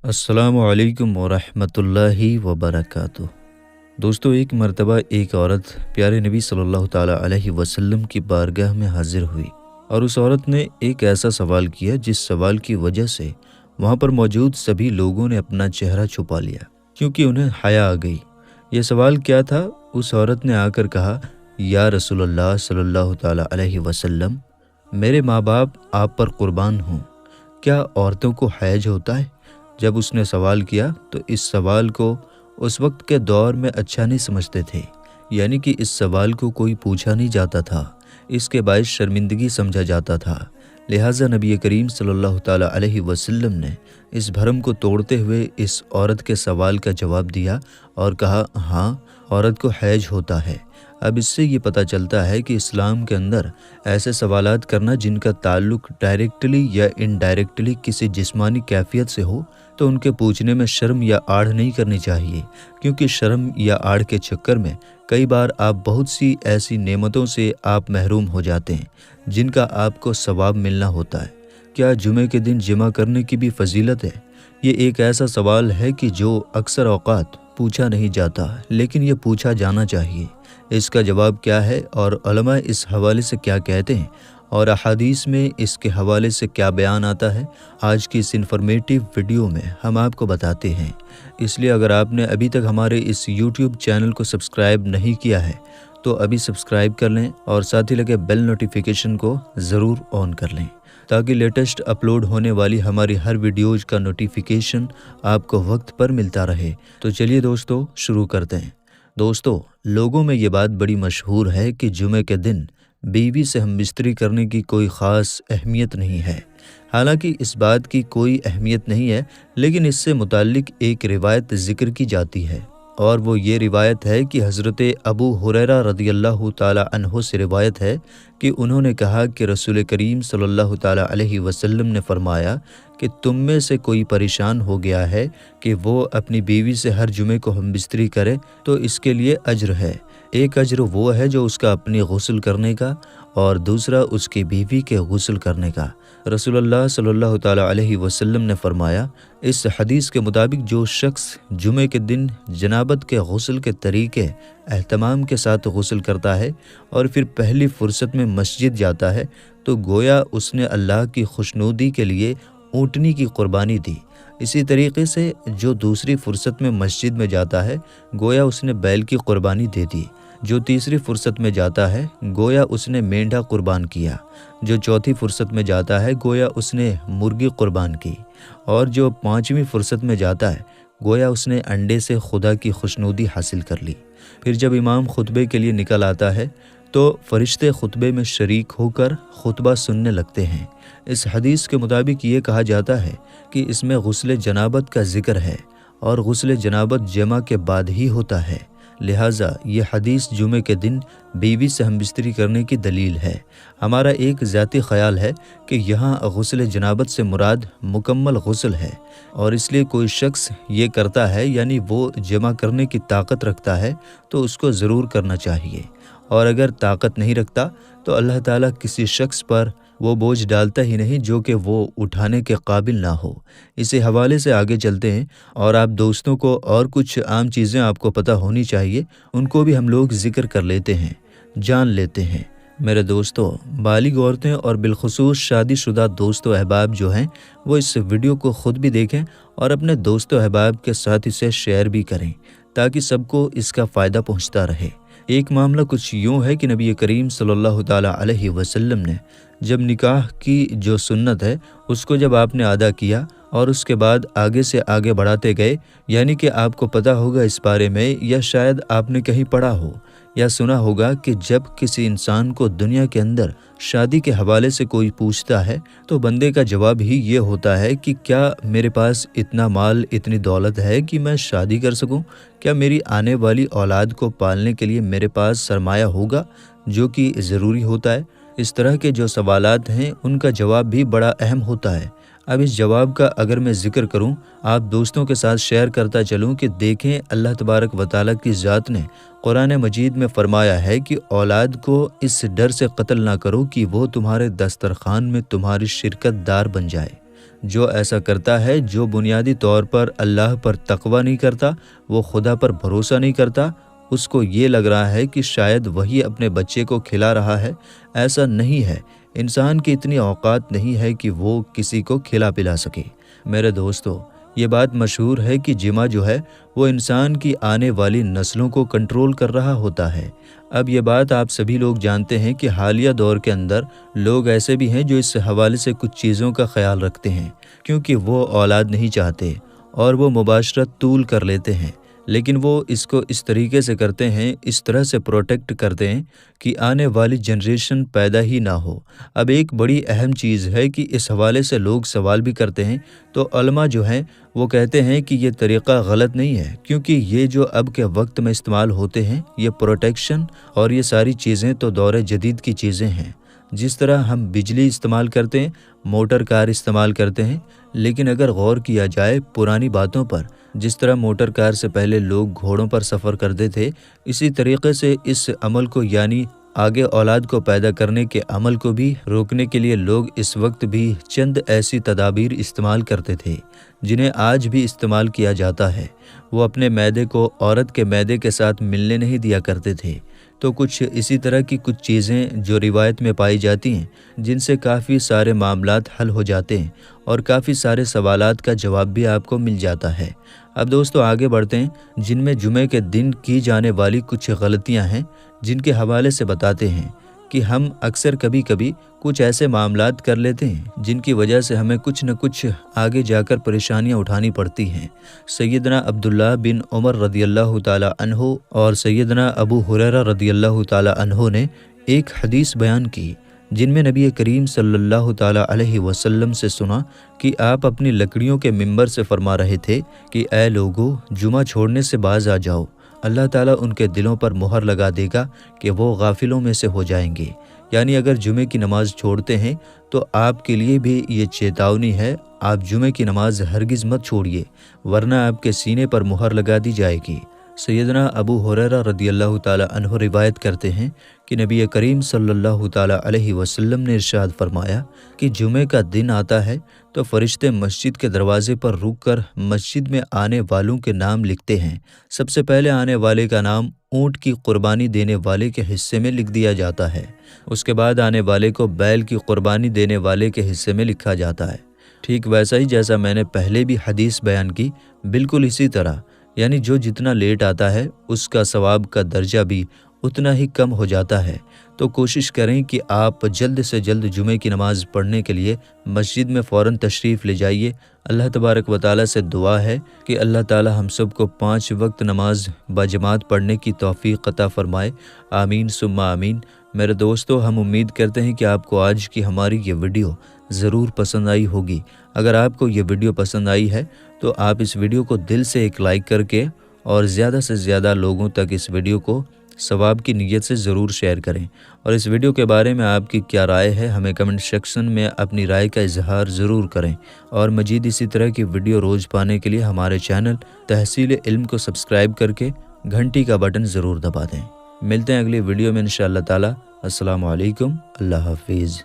अस्सलामु अलैकुम वरहमतुल्लाहि वबरकातुह। दोस्तों, एक मर्तबा एक औरत प्यारे नबी सल्लल्लाहु ताला अलैहि वसल्लम की बारगाह में हाजिर हुई और उस औरत ने एक ऐसा सवाल किया जिस सवाल की वजह से वहाँ पर मौजूद सभी लोगों ने अपना चेहरा छुपा लिया, क्योंकि उन्हें हया आ गई। यह सवाल क्या था? उस औरत ने आकर कहा, या रसूलल्लाह सल्लल्लाहु ताला अलैहि वसल्लम, मेरे माँ बाप आप पर कुर्बान हों, क्या औरतों को हैज होता है? जब उसने सवाल किया तो इस सवाल को उस वक्त के दौर में अच्छा नहीं समझते थे, यानी कि इस सवाल को कोई पूछा नहीं जाता था, इसके बायस शर्मिंदगी समझा जाता था। लिहाजा नबी करीम सल्लल्लाहु ताला अलैहि वसल्लम ने इस भरम को तोड़ते हुए इस औरत के सवाल का जवाब दिया और कहा, हाँ, औरत को हैज होता है। अब इससे ये पता चलता है कि इस्लाम के अंदर ऐसे सवालात करना जिनका ताल्लुक डायरेक्टली या इनडायरेक्टली किसी जिस्मानी कैफियत से हो, तो उनके पूछने में शर्म या आड़ नहीं करनी चाहिए, क्योंकि शर्म या आड़ के चक्कर में कई बार आप बहुत सी ऐसी नेमतों से आप महरूम हो जाते हैं जिनका आपको सवाब मिलना होता है। क्या जुमे के दिन जिमा करने की भी फजीलत है? ये एक ऐसा सवाल है कि जो अक्सर औकात पूछा नहीं जाता, लेकिन ये पूछा जाना चाहिए। इसका जवाब क्या है और उलमा इस हवाले से क्या कहते हैं और अहादीस में इसके हवाले से क्या बयान आता है, आज की इस इन्फॉर्मेटिव वीडियो में हम आपको बताते हैं। इसलिए अगर आपने अभी तक हमारे इस YouTube चैनल को सब्सक्राइब नहीं किया है तो अभी सब्सक्राइब कर लें और साथ ही लगे बेल नोटिफिकेशन को ज़रूर ऑन कर लें, ताकि लेटेस्ट अपलोड होने वाली हमारी हर वीडियोज़ का नोटिफिकेशन आपको वक्त पर मिलता रहे। तो चलिए दोस्तों, शुरू करते हैं। दोस्तों, लोगों में ये बात बड़ी मशहूर है कि जुमे के दिन बीवी से हम बिस्तरी करने की कोई ख़ास अहमियत नहीं है। हालांकि इस बात की कोई अहमियत नहीं है, लेकिन इससे मुताल्लिक एक रिवायत ज़िक्र की जाती है, और वो ये रिवायत है कि हज़रत अबू हुरैरा रदियल्लाहु ताला अन्हु से रिवायत है कि उन्होंने कहा कि रसूल करीम सल्लल्लाहु ताला अलैहि वसल्लम ने फरमाया कि तुम में से कोई परेशान हो गया है कि वो अपनी बीवी से हर जुमे को हम बिस्तरी करे, तो इसके लिए अज्र है। एक अज्र वो है जो उसका अपनी गुस्ल करने का और दूसरा उसकी बीवी के गुस्ल करने का। रसूलुल्लाह सल्लल्लाहु ताला अलैहि वसल्लम ने फरमाया, इस हदीस के मुताबिक जो शख्स जुमे के दिन जनाबत के गुस्ल के तरीके एहतमाम के साथ गुस्ल करता है और फिर पहली फुर्सत में मस्जिद जाता है, तो गोया उसने अल्लाह की खुशनुदी के लिए ऊँटनी की कुर्बानी दी। इसी तरीके से जो दूसरी फुर्सत में मस्जिद में जाता है, गोया उसने बैल की कुर्बानी दे दी। जो तीसरी फुर्सत में जाता है, गोया उसने मेंढा कुर्बान किया। जो चौथी फुर्सत में जाता है, गोया उसने मुर्गी कुर्बान की। और जो पांचवी फुर्सत में जाता है, गोया उसने अंडे से खुदा की खुशनुदी हासिल कर ली। फिर जब इमाम खुतबे के लिए निकल आता है तो फरिश्ते खुतबे में शरीक होकर खुतबा सुनने लगते हैं। इस हदीस के मुताबिक ये कहा जाता है कि इसमें गुस्ल जनाबत का जिक्र है और गुस्ल जनाबत जमा के बाद ही होता है। लिहाजा ये हदीस जुमे के दिन बीवी से हम बिस्तरी करने की दलील है। हमारा एक ज़ाती ख़याल है कि यहाँ गुस्ल जनाबत से मुराद मुकम्मल गुस्ल है, और इसलिए कोई शख्स ये करता है यानी वो जमा करने की ताकत रखता है तो उसको ज़रूर करना चाहिए, और अगर ताकत नहीं रखता तो अल्लाह ताला किसी शख्स पर वो बोझ डालता ही नहीं जो कि वो उठाने के काबिल ना हो। इसी हवाले से आगे चलते हैं और आप दोस्तों को और कुछ आम चीज़ें आपको पता होनी चाहिए, उनको भी हम लोग ज़िक्र कर लेते हैं, जान लेते हैं। मेरे दोस्तों, बालिग औरतें और बिलखुसूस शादीशुदा दोस्तों अहबाब जो हैं, वो इस वीडियो को ख़ुद भी देखें और अपने दोस्तों अहबाब के साथ इसे शेयर भी करें, ताकि सबको इसका फ़ायदा पहुँचता रहे। एक मामला कुछ यूँ है कि नबी करीम सल्लल्लाहु ताला अलैहि वसल्लम ने जब निकाह की जो सुन्नत है उसको जब आपने अदा किया और उसके बाद आगे से आगे बढ़ाते गए, यानी कि आपको पता होगा इस बारे में, या शायद आपने कहीं पढ़ा हो या सुना होगा कि जब किसी इंसान को दुनिया के अंदर शादी के हवाले से कोई पूछता है तो बंदे का जवाब ही ये होता है कि क्या मेरे पास इतना माल, इतनी दौलत है कि मैं शादी कर सकूं? क्या मेरी आने वाली औलाद को पालने के लिए मेरे पास सरमाया होगा, जो कि ज़रूरी होता है? इस तरह के जो सवालात हैं उनका जवाब भी बड़ा अहम होता है। अब इस जवाब का अगर मैं ज़िक्र करूं, आप दोस्तों के साथ शेयर करता चलूं कि देखें अल्लाह तबारक व तआला की ज़ात ने कुरान मजीद में फ़रमाया है कि औलाद को इस डर से कत्ल ना करो कि वो तुम्हारे दस्तरखान में तुम्हारी शिरकत दार बन जाए। جو ایسا کرتا ہے، جو بنیادی طور پر اللہ پر تقوی نہیں کرتا، وہ خدا پر بھروسہ نہیں کرتا، اس کو یہ لگ رہا ہے کہ شاید وہی اپنے بچے کو کھلا رہا ہے۔ ایسا نہیں ہے، انسان کی اتنی اوقات نہیں ہے کہ وہ کسی کو کھلا پلا سکے۔ میرے دوستو، یہ بات مشہور ہے کہ جمع جو ہے وہ انسان کی آنے والی نسلوں کو کنٹرول کر رہا ہوتا ہے۔ اب یہ بات آپ سبھی لوگ جانتے ہیں کہ حالیہ دور کے اندر لوگ ایسے بھی ہیں جو اس حوالے سے کچھ چیزوں کا خیال رکھتے ہیں، کیونکہ وہ اولاد نہیں چاہتے اور وہ مباشرت طول کر لیتے ہیں، لیکن وہ اس کو اس طریقے سے کرتے ہیں، اس طرح سے پروٹیکٹ کرتے ہیں کہ آنے والی جنریشن پیدا ہی نہ ہو۔ اب ایک بڑی اہم چیز ہے کہ اس حوالے سے لوگ سوال بھی کرتے ہیں، تو علماء جو ہیں وہ کہتے ہیں کہ یہ طریقہ غلط نہیں ہے، کیونکہ یہ جو اب کے وقت میں استعمال ہوتے ہیں، یہ پروٹیکشن اور یہ ساری چیزیں تو دور جدید کی چیزیں ہیں۔ جس طرح ہم بجلی استعمال کرتے ہیں، موٹر کار استعمال کرتے ہیں، لیکن اگر غور کیا جائے پرانی باتوں پر، جس طرح موٹر کار سے پہلے لوگ گھوڑوں پر سفر کرتے تھے، اسی طریقے سے اس عمل کو یعنی آگے اولاد کو پیدا کرنے کے عمل کو بھی روکنے کے لیے لوگ اس وقت بھی چند ایسی تدابیر استعمال کرتے تھے جنہیں آج بھی استعمال کیا جاتا ہے۔ وہ اپنے معدے کو عورت کے معدے کے ساتھ ملنے نہیں دیا کرتے تھے۔ تو کچھ اسی طرح کی کچھ چیزیں جو روایت میں پائی جاتی ہیں، جن سے کافی سارے معاملات حل ہو جاتے ہیں اور کافی سارے سوالات کا جواب بھی آپ کو مل جاتا ہے۔ اب دوستو آگے بڑھتے ہیں، جن میں جمعے کے دن کی جانے والی کچھ غلطیاں ہیں، جن کے حوالے سے بتاتے ہیں کہ ہم اکثر کبھی کبھی کچھ ایسے معاملات کر لیتے ہیں جن کی وجہ سے ہمیں کچھ نہ کچھ آگے جا کر پریشانیاں اٹھانی پڑتی ہیں۔ سیدنا عبداللہ بن عمر رضی اللہ تعالی عنہ اور سیدنا ابو ہریرہ رضی اللہ تعالی عنہ نے ایک حدیث بیان کی، جن میں نبی کریم صلی اللہ تعالی علیہ وسلم سے سنا کہ آپ اپنی لکڑیوں کے منبر سے فرما رہے تھے کہ اے لوگو، جمعہ چھوڑنے سے باز آ جاؤ، اللہ تعالیٰ ان کے دلوں پر مہر لگا دے گا کہ وہ غافلوں میں سے ہو جائیں گے۔ یعنی اگر جمعے کی نماز چھوڑتے ہیں تو آپ کے لیے بھی یہ چیتاونی ہے، آپ جمعے کی نماز ہرگز مت چھوڑیے، ورنہ آپ کے سینے پر مہر لگا دی جائے گی۔ سیدنا ابو ہریرہ رضی اللہ تعالی عنہ روایت کرتے ہیں کہ نبی کریم صلی اللہ تعالی علیہ وسلم نے ارشاد فرمایا کہ جمعے کا دن آتا ہے تو فرشتے مسجد کے دروازے پر رک کر مسجد میں آنے والوں کے نام لکھتے ہیں۔ سب سے پہلے آنے والے کا نام اونٹ کی قربانی دینے والے کے حصے میں لکھ دیا جاتا ہے، اس کے بعد آنے والے کو بیل کی قربانی دینے والے کے حصے میں لکھا جاتا ہے۔ ٹھیک ویسا ہی جیسا میں نے پہلے بھی حدیث بیان کی، بالکل اسی طرح، یعنی جو جتنا لیٹ آتا ہے اس کا ثواب کا درجہ بھی اتنا ہی کم ہو جاتا ہے۔ تو کوشش کریں کہ آپ جلد سے جلد جمعے کی نماز پڑھنے کے لیے مسجد میں فوراً تشریف لے جائیے۔ اللہ تبارک و تعالیٰ سے دعا ہے کہ اللہ تعالیٰ ہم سب کو 5 وقت نماز باجماعت پڑھنے کی توفیق عطا فرمائے، آمین ثم آمین۔ میرے دوستو، ہم امید کرتے ہیں کہ آپ کو آج کی ہماری یہ ویڈیو ضرور پسند آئی ہوگی۔ اگر آپ کو یہ ویڈیو پسند آئی ہے تو آپ اس ویڈیو کو دل سے ایک لائک کر کے اور زیادہ سے زیادہ لوگوں تک اس ویڈیو کو ثواب کی نیت سے ضرور شیئر کریں، اور اس ویڈیو کے بارے میں آپ کی کیا رائے ہے ہمیں کمنٹ سیکشن میں اپنی رائے کا اظہار ضرور کریں، اور مزید اسی طرح کی ویڈیو روز پانے کے لیے ہمارے چینل تحصیل علم کو سبسکرائب کر کے گھنٹی کا بٹن ضرور دبا دیں۔ ملتے ہیں اگلی ویڈیو میں انشاءاللہ تعالی۔ السلام علیکم، اللہ حافظ۔